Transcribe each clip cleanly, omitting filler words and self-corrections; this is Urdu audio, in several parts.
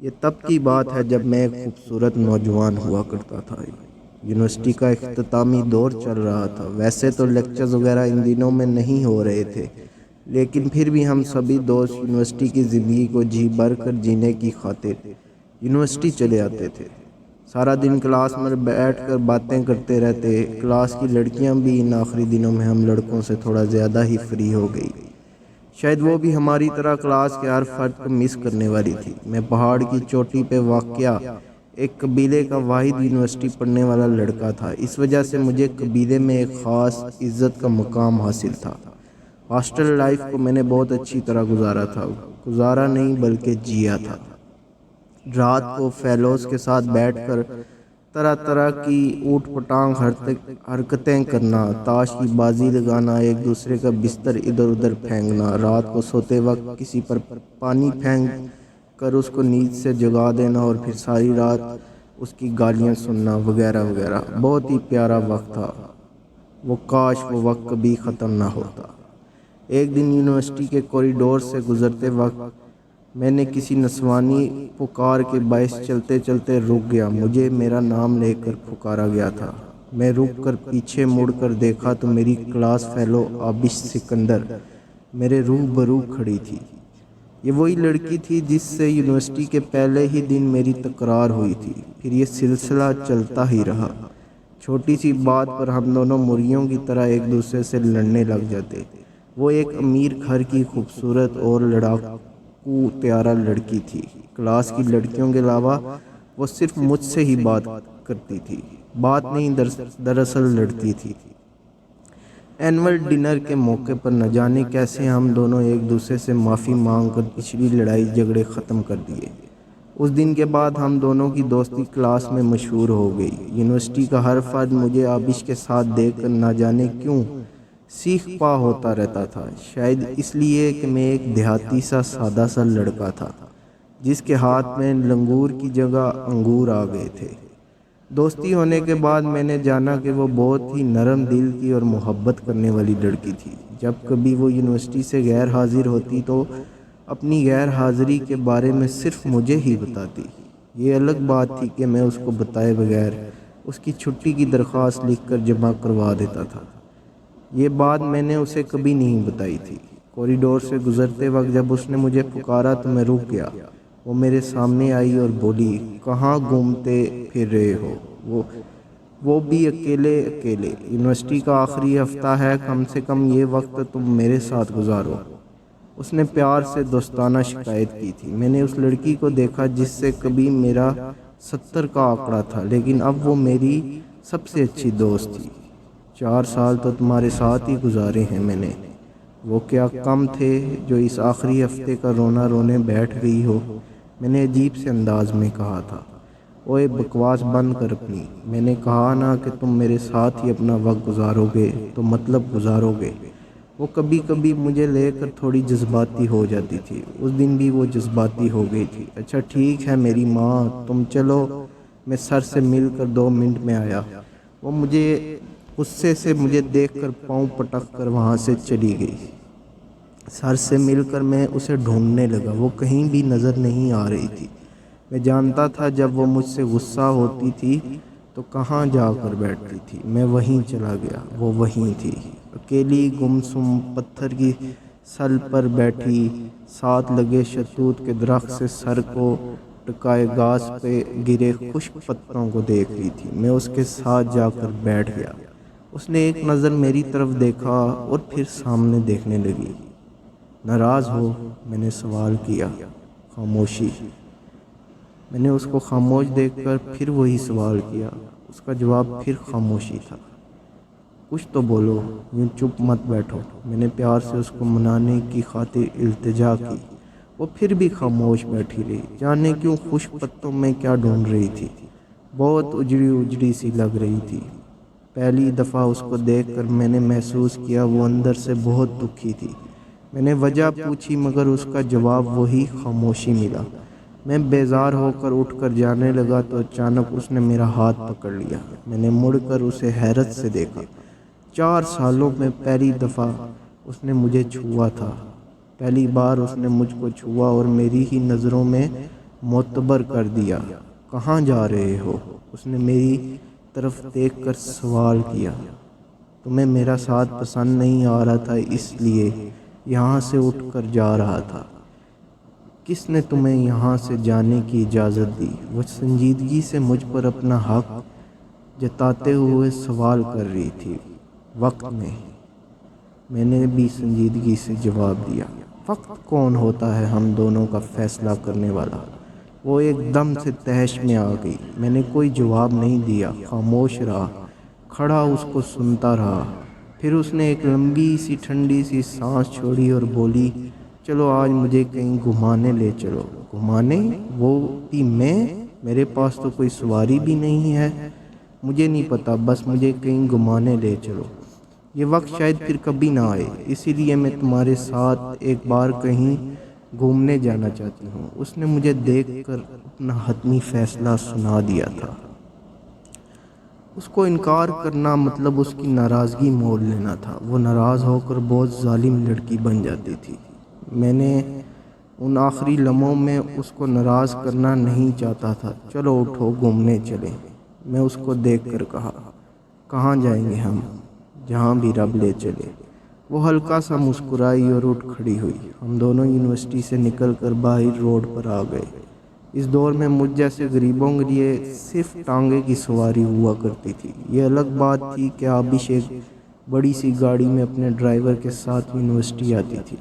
یہ تب کی بات ہے جب میں ایک خوبصورت نوجوان ہوا کرتا تھا۔ یونیورسٹی کا اختتامی دور چل رہا تھا۔ ویسے تو لیکچرز وغیرہ ان دنوں میں نہیں ہو رہے تھے، لیکن پھر بھی ہم سبھی دوست یونیورسٹی کی زندگی کو جی بھر کر جینے کی خاطر یونیورسٹی چلے آتے تھے۔ سارا دن کلاس میں بیٹھ کر باتیں کرتے رہتے۔ کلاس کی لڑکیاں بھی ان آخری دنوں میں ہم لڑکوں سے تھوڑا زیادہ ہی فری ہو گئی۔ شاید وہ بھی ہماری طرح کلاس کے ہر فرد کو مس کرنے والی تھی۔ میں پہاڑ کی چوٹی پہ واقع ایک قبیلے کا واحد یونیورسٹی پڑھنے والا لڑکا تھا۔ اس وجہ سے مجھے قبیلے میں ایک خاص عزت کا مقام حاصل تھا۔ ہاسٹل لائف کو میں نے بہت اچھی طرح گزارا تھا، گزارا نہیں بلکہ جیا تھا۔ رات کو فیلوز کے ساتھ بیٹھ کر طرح طرح کی اوٹ پٹانگ حرکتیں کرنا، تاش کی بازی لگانا، ایک دوسرے کا بستر ادھر ادھر پھینکنا، رات کو سوتے وقت کسی پر پانی پھینک کر اس کو نیند سے جگا دینا اور پھر ساری رات اس کی گالیاں سننا وغیرہ وغیرہ۔ بہت ہی پیارا وقت تھا وہ، کاش وہ وقت کبھی ختم نہ ہوتا۔ ایک دن یونیورسٹی کے کوریڈور سے گزرتے وقت میں نے کسی نسوانی پکار کے باعث چلتے چلتے رک گیا۔ مجھے میرا نام لے کر پکارا گیا تھا۔ میں رک کر پیچھے مڑ کر دیکھا تو میری کلاس فیلو آبش سکندر میرے روبرو کھڑی تھی۔ یہ وہی لڑکی تھی جس سے یونیورسٹی کے پہلے ہی دن میری تکرار ہوئی تھی۔ پھر یہ سلسلہ چلتا ہی رہا۔ چھوٹی سی بات پر ہم دونوں مریوں کی طرح ایک دوسرے سے لڑنے لگ جاتے۔ وہ ایک امیر گھر کی خوبصورت اور لڑاکو طیارہ لڑکی تھی۔ کلاس کی لڑکیوں کے علاوہ وہ صرف مجھ سے ہی بات کرتی تھی، بات نہیں دراصل لڑتی تھی۔ اینول ڈنر کے موقع پر نہ جانے کیسے ہم دونوں ایک دوسرے سے معافی مانگ کر پچھلی لڑائی جھگڑے ختم کر دیے۔ اس دن کے بعد ہم دونوں کی دوستی کلاس میں مشہور ہو گئی۔ یونیورسٹی کا ہر فرد مجھے آبش کے ساتھ دیکھ کر نہ جانے کیوں سیخ پا ہوتا رہتا تھا۔ شاید اس لیے کہ میں ایک دیہاتی سا سادہ سا لڑکا تھا جس کے ہاتھ میں لنگور کی جگہ انگور آ گئے تھے۔ دوستی ہونے کے بعد میں نے جانا کہ وہ بہت ہی نرم دل کی اور محبت کرنے والی لڑکی تھی۔ جب کبھی وہ یونیورسٹی سے غیر حاضر ہوتی تو اپنی غیر حاضری کے بارے میں صرف مجھے ہی بتاتی۔ یہ الگ بات تھی کہ میں اس کو بتائے بغیر اس کی چھٹی کی درخواست لکھ کر جمع کروا دیتا تھا۔ یہ بات میں نے اسے کبھی نہیں بتائی تھی۔ کوریڈور سے گزرتے وقت جب اس نے مجھے پکارا تو میں رک گیا۔ وہ میرے سامنے آئی اور بولی، کہاں گھومتے پھر رہے ہو؟ وہ بھی اکیلے اکیلے؟ یونیورسٹی کا آخری ہفتہ ہے، کم سے کم یہ وقت تم میرے ساتھ گزارو۔ اس نے پیار سے دوستانہ شکایت کی تھی۔ میں نے اس لڑکی کو دیکھا جس سے کبھی میرا 70 کا آنکڑا تھا، لیکن اب وہ میری سب سے اچھی دوست تھی۔ 4 سال تو تمہارے ساتھ ہی گزارے ہیں میں نے، وہ کیا کم تھے جو اس آخری ہفتے کا رونا رونے بیٹھ گئی ہو؟ میں نے عجیب سے انداز میں کہا تھا۔ اوئے بکواس بند کر اپنی، میں نے کہا نا کہ تم میرے ساتھ ہی اپنا وقت گزارو گے تو مطلب گزارو گے۔ وہ کبھی کبھی مجھے لے کر تھوڑی جذباتی ہو جاتی تھی۔ اس دن بھی وہ جذباتی ہو گئی تھی۔ اچھا ٹھیک ہے میری ماں، تم چلو، میں سر سے مل کر 2 منٹ میں آیا۔ وہ مجھے غصے سے مجھے دیکھ کر پاؤں پٹک کر وہاں سے چلی گئی۔ سر سے مل کر میں اسے ڈھونڈنے لگا، وہ کہیں بھی نظر نہیں آ رہی تھی۔ میں جانتا تھا جب وہ مجھ سے غصہ ہوتی تھی تو کہاں جا کر بیٹھتی تھی۔ میں وہیں چلا گیا، وہ وہیں تھی، اکیلی گمسم پتھر کی سل پر بیٹھی، ساتھ لگے شہتوت کے درخت سے سر کو ٹکائے گھاس پہ گرے خشک پتوں کو دیکھ رہی تھی۔ میں اس کے ساتھ جا کر بیٹھ گیا۔ اس نے ایک نظر میری طرف دیکھا اور پھر سامنے دیکھنے لگی۔ ناراض ہو؟ میں نے سوال کیا۔ خاموشی۔ میں نے اس کو خاموش دیکھ کر پھر وہی سوال کیا۔ اس کا جواب پھر خاموشی تھا۔ کچھ تو بولو، یوں چپ مت بیٹھو۔ میں نے پیار سے اس کو منانے کی خاطر التجا کی۔ وہ پھر بھی خاموش بیٹھی رہی، جانے کیوں خشک پتوں میں کیا ڈھونڈ رہی تھی۔ بہت اجڑی اجڑی سی لگ رہی تھی۔ پہلی دفعہ اس کو دیکھ کر میں نے محسوس کیا وہ اندر سے بہت دکھی تھی۔ میں نے وجہ پوچھی مگر اس کا جواب وہی خاموشی ملا۔ میں بیزار ہو کر اٹھ کر جانے لگا تو اچانک اس نے میرا ہاتھ پکڑ لیا۔ میں نے مڑ کر اسے حیرت سے دیکھا۔ 4 سالوں میں پہلی دفعہ اس نے مجھے چھوا تھا۔ پہلی بار اس نے مجھ کو چھوا اور میری ہی نظروں میں معتبر کر دیا۔ کہاں جا رہے ہو؟ اس نے میری طرف دیکھ کر سوال کیا۔ تمہیں میرا ساتھ پسند نہیں آ رہا تھا، اس لیے یہاں سے اٹھ کر جا رہا تھا۔ کس نے تمہیں یہاں سے جانے کی اجازت دی؟ وہ سنجیدگی سے مجھ پر اپنا حق جتاتے ہوئے سوال کر رہی تھی۔ وقت نے، میں نے بھی سنجیدگی سے جواب دیا۔ وقت کون ہوتا ہے ہم دونوں کا فیصلہ کرنے والا؟ وہ ایک دم سے تہش میں آ گئی۔ میں نے کوئی جواب نہیں دیا، خاموش رہا، کھڑا اس کو سنتا رہا۔ پھر اس نے ایک لمبی سی ٹھنڈی سی سانس چھوڑی اور بولی، چلو آج مجھے کہیں گھمانے لے چلو۔ گھمانے؟ وہ بھی میں؟ میرے پاس تو کوئی سواری بھی نہیں ہے۔ مجھے نہیں پتا، بس مجھے کہیں گھمانے لے چلو۔ یہ وقت شاید پھر کبھی نہ آئے، اسی لیے میں تمہارے ساتھ ایک بار کہیں گھومنے جانا چاہتی ہوں۔ اس نے مجھے دیکھ کر اپنا حتمی فیصلہ سنا دیا تھا۔ اس کو انکار کرنا مطلب اس کی ناراضگی مول لینا تھا۔ وہ ناراض ہو کر بہت ظالم لڑکی بن جاتی تھی۔ میں نے ان آخری لمحوں میں اس کو ناراض کرنا نہیں چاہتا تھا۔ چلو اٹھو، گھومنے چلیں، میں اس کو دیکھ کر کہا۔ کہاں جائیں گے ہم؟ جہاں بھی رب لے چلے۔ وہ ہلکا سا مسکرائی اور اٹھ کھڑی ہوئی۔ ہم دونوں یونیورسٹی سے نکل کر باہر روڈ پر آ گئے۔ اس دور میں مجھ جیسے غریبوں کے لیے صرف ٹانگے کی سواری ہوا کرتی تھی۔ یہ الگ بات تھی کہ آبش ایک بڑی سی گاڑی میں اپنے ڈرائیور کے ساتھ یونیورسٹی آتی تھی۔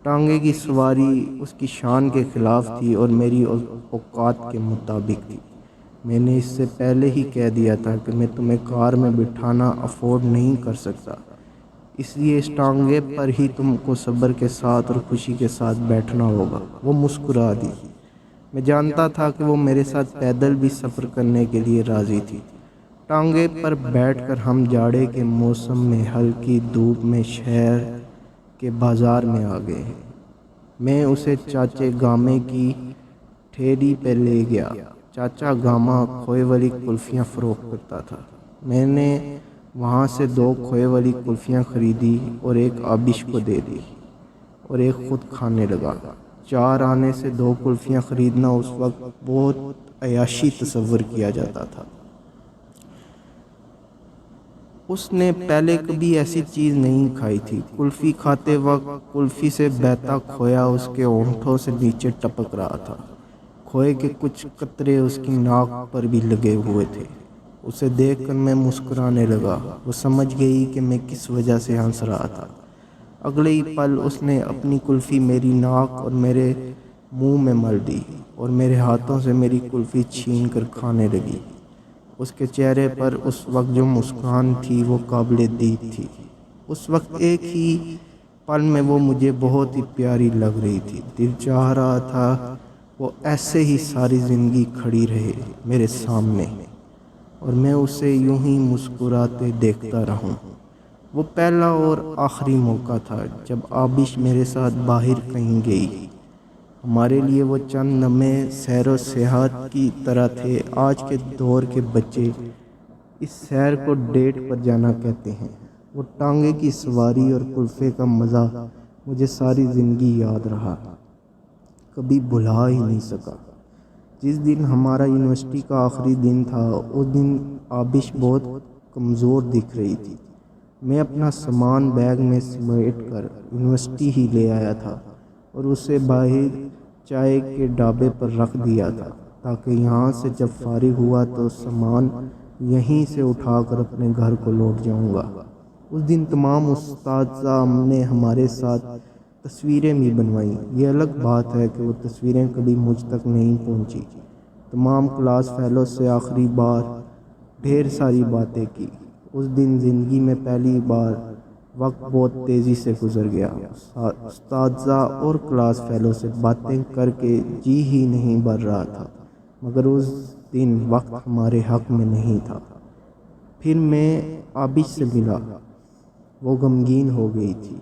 ٹانگے کی سواری اس کی شان کے خلاف تھی اور میری اوقات کے مطابق تھی۔ میں نے اس سے پہلے ہی کہہ دیا تھا کہ میں تمہیں کار میں بٹھانا افورڈ نہیں کر سکتا، اس لیے اس ٹانگے پر ہی تم کو صبر کے ساتھ اور خوشی کے ساتھ بیٹھنا ہوگا۔ وہ مسکرا دی۔ میں جانتا تھا کہ وہ میرے ساتھ پیدل بھی سفر کرنے کے لیے راضی تھی۔ ٹانگے پر بیٹھ کر ہم جاڑے کے موسم میں ہلکی دھوپ میں شہر کے بازار میں آ گئے۔ میں اسے چاچے گامے کی ٹھیلی پہ لے گیا۔ چاچا گاما کھوئے والی کلفیاں فروخت کرتا تھا۔ میں نے وہاں سے 2 کھوئے والی کلفیاں خریدی اور ایک آبش کو دے دی اور ایک خود کھانے لگا۔ 4 آنے سے 2 کلفیاں خریدنا اس وقت بہت عیاشی تصور کیا جاتا تھا۔ اس نے پہلے کبھی ایسی چیز نہیں کھائی تھی۔ کلفی کھاتے وقت کلفی سے بہتا کھویا اس کے ہونٹوں سے نیچے ٹپک رہا تھا۔ کھوئے کے کچھ قطرے اس کی ناک پر بھی لگے ہوئے تھے۔ اسے دیکھ کر میں مسکرانے لگا۔ وہ سمجھ گئی کہ میں کس وجہ سے ہنس رہا تھا۔ اگلے ہی پل اس نے اپنی کلفی میری ناک اور میرے منہ میں مل دی اور میرے ہاتھوں سے میری کلفی چھین کر کھانے لگی۔ اس کے چہرے پر اس وقت جو مسکان تھی وہ قابل دید تھی۔ اس وقت ایک ہی پل میں وہ مجھے بہت ہی پیاری لگ رہی تھی۔ دل چاہ رہا تھا وہ ایسے ہی ساری زندگی کھڑی رہے میرے سامنے اور میں اسے یوں ہی مسکراتے دیکھتا رہوں۔ وہ پہلا اور آخری موقع تھا جب آبش میرے ساتھ باہر کہیں گئی۔ ہمارے لیے وہ چند لمحے سیر و سیاحت کی طرح تھے۔ آج کے دور کے بچے اس سیر کو ڈیٹ پر جانا کہتے ہیں۔ وہ ٹانگے کی سواری اور کلفے کا مزہ مجھے ساری زندگی یاد رہا، کبھی بھلا ہی نہیں سکا۔ جس دن ہمارا یونیورسٹی کا آخری دن تھا، اس دن آبش بہت کمزور دکھ رہی تھی۔ میں اپنا سامان بیگ میں سمیٹ کر یونیورسٹی ہی لے آیا تھا اور اسے باہر چائے کے ڈھابے پر رکھ دیا تھا تاکہ یہاں سے جب فارغ ہوا تو سامان یہیں سے اٹھا کر اپنے گھر کو لوٹ جاؤں گا۔ اس دن تمام اساتذہ نے ہمارے ساتھ تصویریں بھی بنوائیں۔ یہ الگ بات ہے کہ وہ تصویریں کبھی مجھ تک نہیں پہنچی۔ تمام کلاس فیلو سے آخری بار ڈھیر ساری باتیں کی۔ اس دن زندگی میں پہلی بار وقت بہت تیزی سے گزر گیا۔ اساتذہ اور کلاس فیلو سے باتیں کر کے جی ہی نہیں بھر رہا تھا، مگر اس دن وقت ہمارے حق میں نہیں تھا۔ پھر میں آبش سے ملا۔ وہ غمگین ہو گئی تھی۔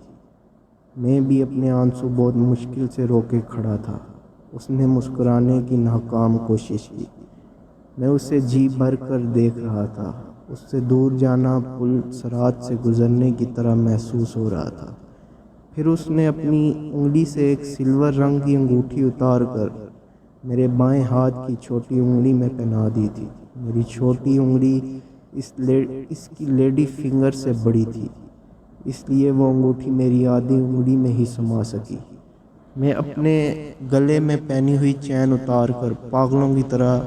میں بھی اپنے آنسو بہت مشکل سے روکے کھڑا تھا۔ اس نے مسکرانے کی ناکام کوشش کی۔ میں اسے جی بھر کر دیکھ رہا تھا۔ اس سے دور جانا پل صراط سے گزرنے کی طرح محسوس ہو رہا تھا۔ پھر اس نے اپنی انگلی سے ایک سلور رنگ کی انگوٹھی اتار کر میرے بائیں ہاتھ کی چھوٹی انگلی میں پہنا دی تھی۔ میری چھوٹی انگلی اس کی لیڈی فنگر سے بڑی تھی، اس لیے وہ انگوٹھی میری آدھی انگلی میں ہی سما سکی۔ میں اپنے گلے میں پہنی ہوئی چین اتار کر پاگلوں کی طرح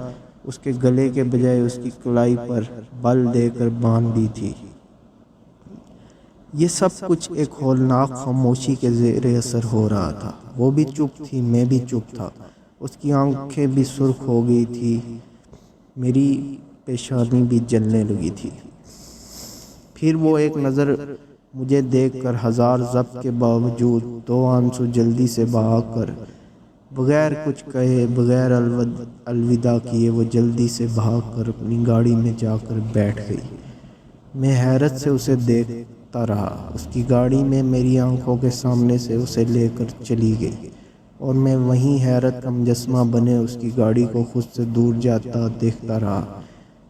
اس کے گلے کے بجائے اس کی کلائی پر بل دے کر باندھ دی تھی۔ یہ سب کچھ ایک ہولناک خاموشی کے زیر اثر ہو رہا تھا۔ وہ بھی چپ تھی، میں بھی چپ تھا۔ اس کی آنکھیں بھی سرخ ہو گئی تھی، میری پیشانی بھی جلنے لگی تھی۔ پھر وہ ایک نظر مجھے دیکھ کر ہزار ضبط کے باوجود دو آنسو جلدی سے بہا کر بغیر کچھ کہے، بغیر الوداع کیے وہ جلدی سے بھاگ کر اپنی گاڑی میں جا کر بیٹھ گئی۔ میں حیرت سے اسے دیکھتا رہا۔ اس کی گاڑی میں میری آنکھوں کے سامنے سے اسے لے کر چلی گئی اور میں وہیں حیرت کا مجسمہ بنے اس کی گاڑی کو خود سے دور جاتا دیکھتا رہا۔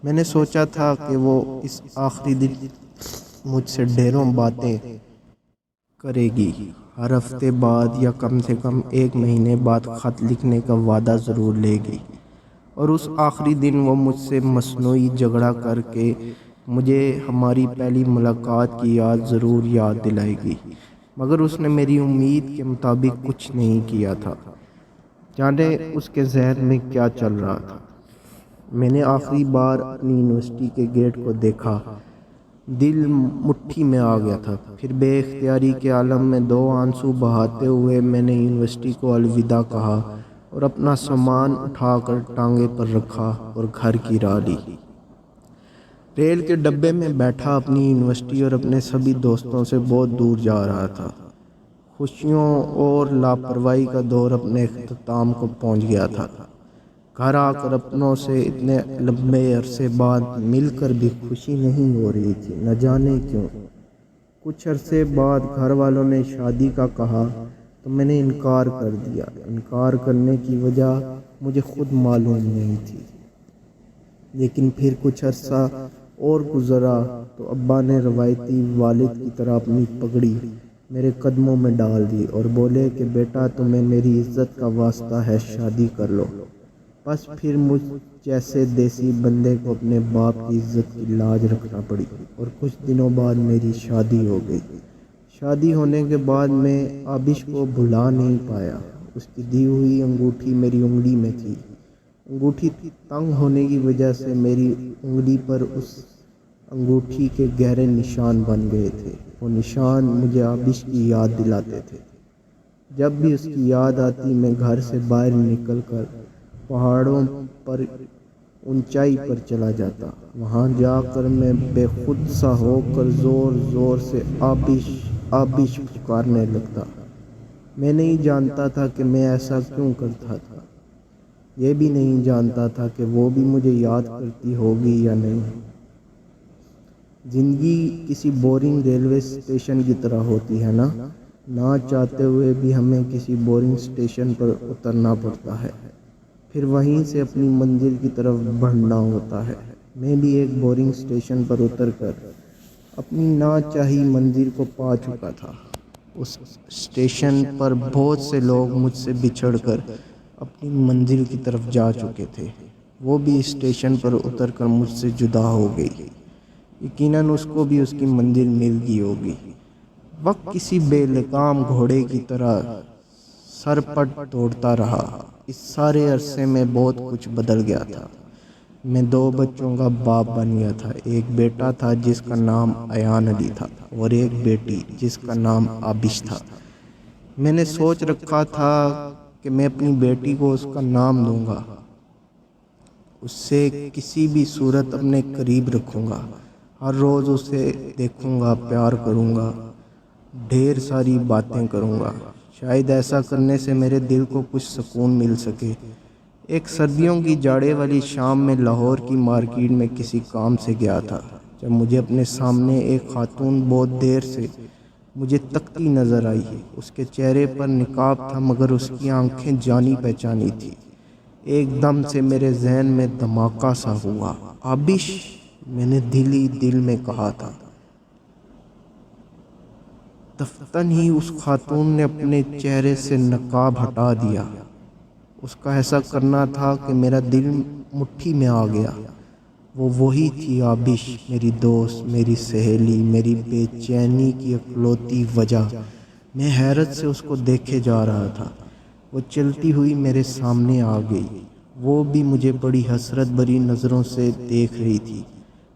میں نے سوچا تھا کہ وہ اس آخری دن مجھ سے ڈھیروں باتیں کرے گی، ہر ہفتے بعد یا کم سے کم ایک مہینے بعد خط لکھنے کا وعدہ ضرور لے گی، اور اس آخری دن وہ مجھ سے مصنوعی جھگڑا کر کے مجھے ہماری پہلی ملاقات کی ضرور یاد دلائے گی۔ مگر اس نے میری امید کے مطابق کچھ نہیں کیا تھا۔ جانے اس کے ذہن میں کیا چل رہا تھا۔ میں نے آخری بار اپنی یونیورسٹی کے گیٹ کو دیکھا، دل مٹھی میں آ گیا تھا۔ پھر بے اختیاری کے عالم میں دو آنسو بہاتے ہوئے میں نے یونیورسٹی کو الوداع کہا اور اپنا سامان اٹھا کر ٹانگے پر رکھا اور گھر کی راہ لی۔ ریل کے ڈبے میں بیٹھا اپنی یونیورسٹی اور اپنے سبھی دوستوں سے بہت دور جا رہا تھا۔ خوشیوں اور لاپرواہی کا دور اپنے اختتام کو پہنچ گیا تھا۔ گھر آ کر اپنوں سے اتنے لمبے عرصے بعد مل کر بھی خوشی نہیں ہو رہی تھی، نہ جانے کیوں۔ کچھ عرصے بعد گھر والوں نے شادی کا کہا تو میں نے انکار کر دیا۔ انکار کرنے کی وجہ مجھے خود معلوم نہیں تھی، لیکن پھر کچھ عرصہ اور گزرا تو ابا نے روایتی والد کی طرح اپنی پگڑی میرے قدموں میں ڈال دی اور بولے کہ بیٹا تمہیں میری عزت کا واسطہ ہے، شادی کر لو۔ بس پھر مجھ جیسے دیسی بندے کو اپنے باپ کی عزت کی لاج رکھنا پڑی اور کچھ دنوں بعد میری شادی ہو گئی۔ شادی ہونے کے بعد میں آبش کو بھلا نہیں پایا۔ اس کی دی ہوئی انگوٹھی میری انگلی میں تھی۔ انگوٹھی تنگ ہونے کی وجہ سے میری انگلی پر اس انگوٹھی کے گہرے نشان بن گئے تھے۔ وہ نشان مجھے آبش کی یاد دلاتے تھے۔ جب بھی اس کی یاد آتی میں گھر سے باہر نکل کر پہاڑوں پر اونچائی پر چلا جاتا۔ وہاں جا کر میں بے خود سا ہو کر زور زور سے آبش آبش پکارنے لگتا۔ میں نہیں جانتا تھا کہ میں ایسا کیوں کرتا تھا۔ یہ بھی نہیں جانتا تھا کہ وہ بھی مجھے یاد کرتی ہوگی یا نہیں۔ زندگی کسی بورنگ ریلوے اسٹیشن کی طرح ہوتی ہے نہ چاہتے ہوئے بھی ہمیں کسی بورنگ اسٹیشن پر اترنا پڑتا ہے، پھر وہیں سے اپنی منزل کی طرف بڑھنا ہوتا ہے۔ میں بھی ایک بورنگ اسٹیشن پر اتر کر اپنی نا چاہی منزل کو پا چکا تھا۔ اس اسٹیشن پر بہت سے لوگ مجھ سے بچھڑ کر اپنی منزل کی طرف جا چکے تھے۔ وہ بھی اسٹیشن پر اتر کر مجھ سے جدا ہو گئی۔ یقیناً اس کو بھی اس کی منزل مل گئی ہوگی۔ وقت کسی بے لگام گھوڑے کی طرح سر پٹ دوڑتا رہا۔ اس سارے عرصے میں بہت کچھ بدل گیا تھا۔ میں 2 بچوں کا باپ بن گیا تھا۔ ایک بیٹا تھا جس کا نام ایان علی تھا اور ایک بیٹی جس کا نام آبش تھا۔ میں نے سوچ رکھا تھا کہ میں اپنی بیٹی کو اس کا نام دوں گا، اس سے کسی بھی صورت اپنے قریب رکھوں گا، ہر روز اسے دیکھوں گا، پیار کروں گا، ڈھیر ساری باتیں کروں گا۔ شاید ایسا کرنے سے میرے دل کو کچھ سکون مل سکے۔ ایک سردیوں کی جاڑے والی شام میں لاہور کی مارکیٹ میں کسی کام سے گیا تھا، جب مجھے اپنے سامنے ایک خاتون بہت دیر سے مجھے تکتی نظر آئی۔ اس کے چہرے پر نقاب تھا مگر اس کی آنکھیں جانی پہچانی تھی۔ ایک دم سے میرے ذہن میں دھماکہ سا ہوا۔ آبش، میں نے دل ہی دل میں کہا تھا۔ دفتن ہی اس خاتون نے اپنے چہرے سے نقاب ہٹا دیا۔ اس کا ایسا کرنا تھا کہ میرا دل مٹھی میں آ گیا۔ وہ وہی تھی آبش، میری دوست، میری سہیلی، میری بے چینی کی اکلوتی وجہ۔ میں حیرت سے اس کو دیکھے جا رہا تھا۔ وہ چلتی ہوئی میرے سامنے آ گئی، وہ بھی مجھے بڑی حسرت بھری نظروں سے دیکھ رہی تھی۔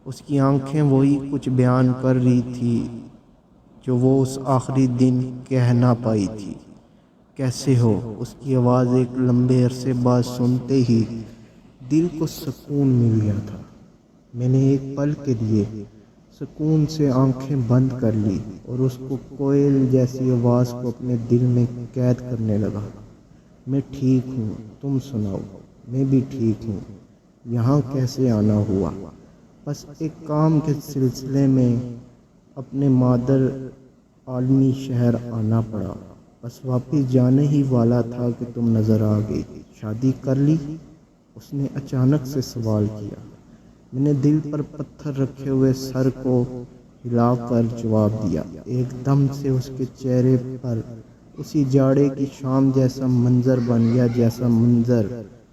اس کی آنکھیں وہی کچھ بیان کر رہی تھی جو وہ اس آخری دن کہہ نہ پائی تھی۔ کیسے ہو؟ اس کی آواز ایک لمبے عرصے بعد سنتے ہی دل کو سکون مل گیا تھا۔ میں نے ایک پل کے لیے سکون سے آنکھیں بند کر لی اور اس کو کوئل جیسی آواز کو اپنے دل میں قید کرنے لگا۔ میں ٹھیک ہوں، تم سناؤ؟ میں بھی ٹھیک ہوں۔ یہاں کیسے آنا ہوا؟ بس ایک کام کے سلسلے میں اپنے مادر عالمی شہر آنا پڑا۔ بس واپس جانے ہی والا تھا کہ تم نظر آ گئی۔ شادی کر لی؟ اس نے اچانک سے سوال کیا۔ میں نے دل پر پتھر رکھے ہوئے سر کو ہلا کر جواب دیا۔ ایک دم سے اس کے چہرے پر اسی جاڑے کی شام جیسا منظر بن گیا جیسا منظر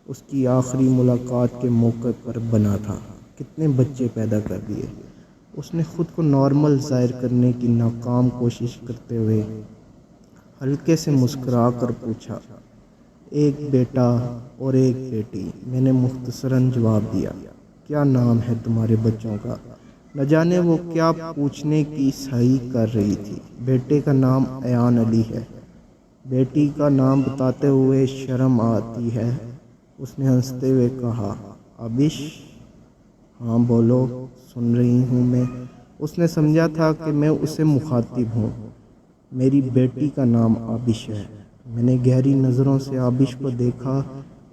اس کی آخری ملاقات کے موقع پر بنا تھا۔ کتنے بچے پیدا کر دیے؟ اس نے خود کو نارمل ظاہر کرنے کی ناکام کوشش کرتے ہوئے ہلکے سے مسکرا کر پوچھا۔ ایک بیٹا اور ایک بیٹی، میں نے مختصراً جواب دیا۔ کیا نام ہے تمہارے بچوں کا؟ نہ جانے وہ کیا پوچھنے کی صحیح کر رہی تھی۔ بیٹے کا نام ایان علی ہے۔ بیٹی کا نام بتاتے ہوئے شرم آتی ہے۔ اس نے ہنستے ہوئے کہا، آبش؟ ہاں بولو، سن رہی ہوں میں۔ اس نے سمجھا تھا کہ میں اسے مخاطب ہوں۔ میری بیٹی کا نام آبش ہے۔ میں نے گہری نظروں سے آبش کو دیکھا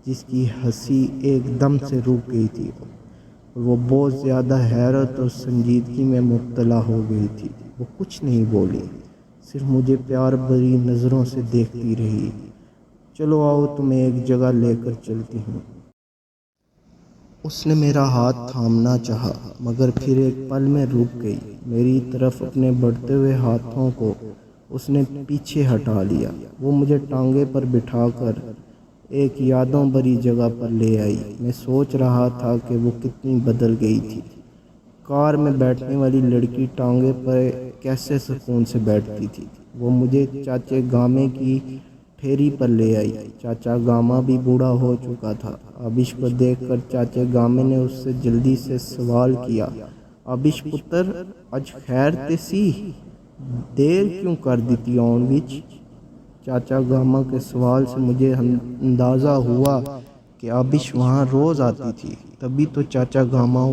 جس کی ہنسی ایک دم سے رک گئی تھی اور وہ بہت زیادہ حیرت اور سنجیدگی میں مبتلا ہو گئی تھی۔ وہ کچھ نہیں بولی، صرف مجھے پیار بھری نظروں سے دیکھتی رہی۔ چلو آؤ، تمہیں ایک جگہ لے کر چلتی ہوں۔ اس نے میرا ہاتھ تھامنا چاہا مگر پھر ایک پل میں رک گئی۔ میری طرف اپنے بڑھتے ہوئے ہاتھوں کو اس نے پیچھے ہٹا لیا۔ وہ مجھے ٹانگے پر بٹھا کر ایک یادوں بھری جگہ پر لے آئی۔ میں سوچ رہا تھا کہ وہ کتنی بدل گئی تھی۔ کار میں بیٹھنے والی لڑکی ٹانگے پر کیسے سکون سے بیٹھتی تھی۔ وہ مجھے چاچے گامے کی ٹھیری پر لے آئی۔ چاچا گاما بھی بوڑھا ہو چکا تھا۔ آبش کو دیکھ کر چاچے گامے نے اس سے جلدی سے سوال کیا، آبش پتر، اج خیر تے سی؟ دیر کیوں کر دیتی آن وچ؟ چاچا گاما کے سوال سے مجھے اندازہ ہوا کہ آبش وہاں روز آتی تھی، تبھی تو چاچا گاما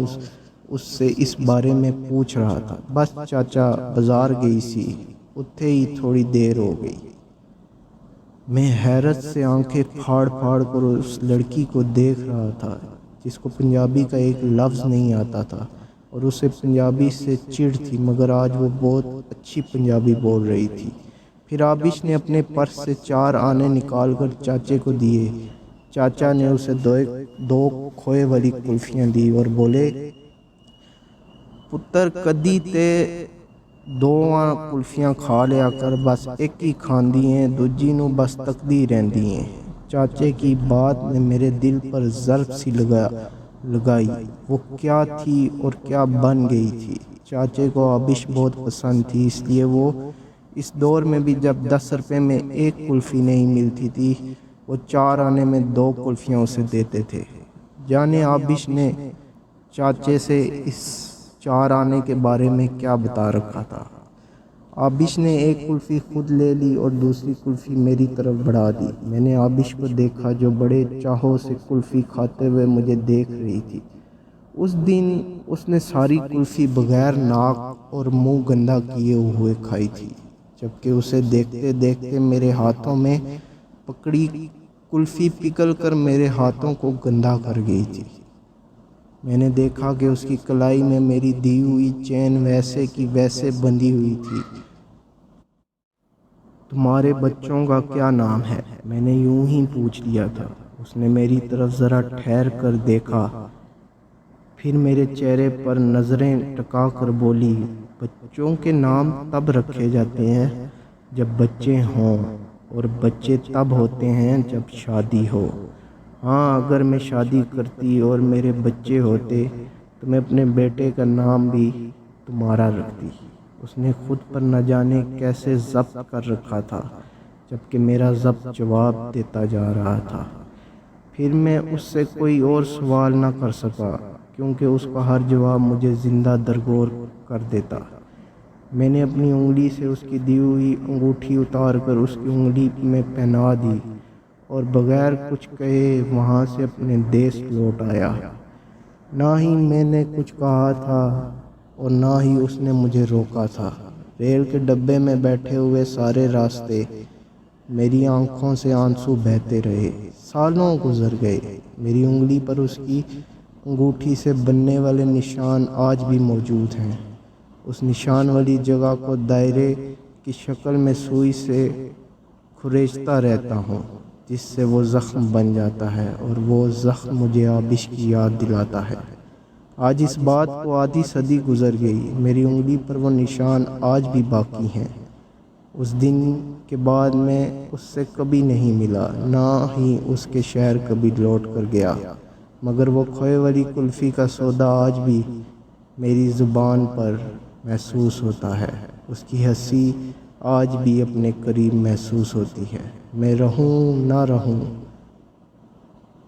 اس سے اس بارے میں پوچھ رہا تھا۔ بس چاچا بازار گئی سی، اتھے ہی تھوڑی دیر ہو گئی۔ میں حیرت سے آنکھیں پھاڑ پھاڑ کر اس لڑکی کو دیکھ رہا تھا جس کو پنجابی کا ایک لفظ نہیں آتا تھا اور اسے پنجابی سے چڑ تھی، مگر آج وہ بہت اچھی پنجابی بول رہی تھی۔ پھر آبش نے اپنے پرس سے 4 آنے نکال کر چاچے کو دیے۔ چاچا نے اسے دو کھوئے والی کلفیاں دی اور بولے، پتر کدی تے 2 کلفیاں کھا لیا کر، بس ایک ہی کھاندی ہیں، دوجی نو بس تکدی رہندی ہیں۔ چاچے کی بات نے میرے دل پر ضرب سی لگائی۔ وہ کیا تھی اور کیا بن گئی تھی؟ چاچے کو آبش بہت پسند تھی، اس لیے وہ اس دور میں بھی جب 10 روپے میں 1 کلفی نہیں ملتی تھی، وہ 4 آنے میں 2 کلفیاں اسے دیتے تھے۔ جانے آبش نے چاچے سے اس 4 آنے کے بارے میں کیا بتا رکھا تھا۔ آبش نے 1 کلفی خود لے لی اور دوسری کلفی میری طرف بڑھا دی۔ میں نے آبش کو دیکھا جو بڑے چاہوں سے کلفی کھاتے ہوئے مجھے دیکھ رہی تھی۔ اس دن اس نے ساری کلفی بغیر ناک اور منہ گندا کیے ہوئے کھائی تھی، جبکہ اسے دیکھتے دیکھتے میرے ہاتھوں میں پکڑی کلفی پگھل کر میرے ہاتھوں کو گندا کر گئی تھی۔ میں نے دیکھا کہ اس کی کلائی میں میری دی ہوئی چین ویسے کی ویسے بندھی ہوئی تھی۔ تمہارے بچوں کا کیا نام ہے؟ میں نے یوں ہی پوچھ لیا تھا۔ اس نے میری طرف ذرا ٹھہر کر دیکھا، پھر میرے چہرے پر نظریں ٹکا کر بولی، بچوں کے نام تب رکھے جاتے ہیں جب بچے ہوں اور بچے تب ہوتے ہیں جب شادی ہو۔ ہاں، اگر میں شادی کرتی اور میرے بچے ہوتے تو میں اپنے بیٹے کا نام بھی تمہارا رکھتی۔ اس نے خود پر نہ جانے کیسے ضبط کر رکھا تھا، جبکہ میرا ضبط جواب دیتا جا رہا تھا۔ پھر میں اس سے کوئی اور سوال نہ کر سکا، کیونکہ اس کا ہر جواب مجھے زندہ درگور کر دیتا۔ میں نے اپنی انگلی سے اس کی دی ہوئی انگوٹھی اتار کر اس کی انگلی میں پہنا دی اور بغیر کچھ کہے وہاں سے اپنے دیس لوٹ آیا۔ نہ ہی میں نے کچھ کہا تھا اور نہ ہی اس نے مجھے روکا تھا۔ ریل کے ڈبے میں بیٹھے ہوئے سارے راستے میری آنکھوں سے آنسو بہتے رہے۔ سالوں گزر گئے۔ میری انگلی پر اس کی انگوٹھی سے بننے والے نشان آج بھی موجود ہیں۔ اس نشان والی جگہ کو دائرے کی شکل میں سوئی سے کھریچتا رہتا ہوں، جس سے وہ زخم بن جاتا ہے اور وہ زخم مجھے آبش کی یاد دلاتا ہے۔ آج اس بات کو آدھی صدی گزر گئی، میری انگلی پر وہ نشان آج بھی باقی ہیں۔ اس دن کے بعد میں اس سے کبھی نہیں ملا، نہ ہی اس کے شہر کبھی لوٹ کر گیا، مگر وہ کھوئے والی کلفی کا سودا آج بھی میری زبان پر محسوس ہوتا ہے۔ اس کی ہنسی آج بھی اپنے قریب محسوس ہوتی ہے۔ میں رہوں نہ رہوں،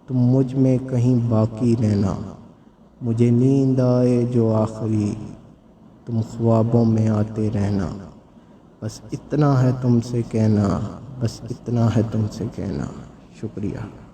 تم مجھ میں کہیں باقی رہنا۔ مجھے نیند آئے جو آخری، تم خوابوں میں آتے رہنا۔ بس اتنا ہے تم سے کہنا، بس اتنا ہے تم سے کہنا۔ شکریہ۔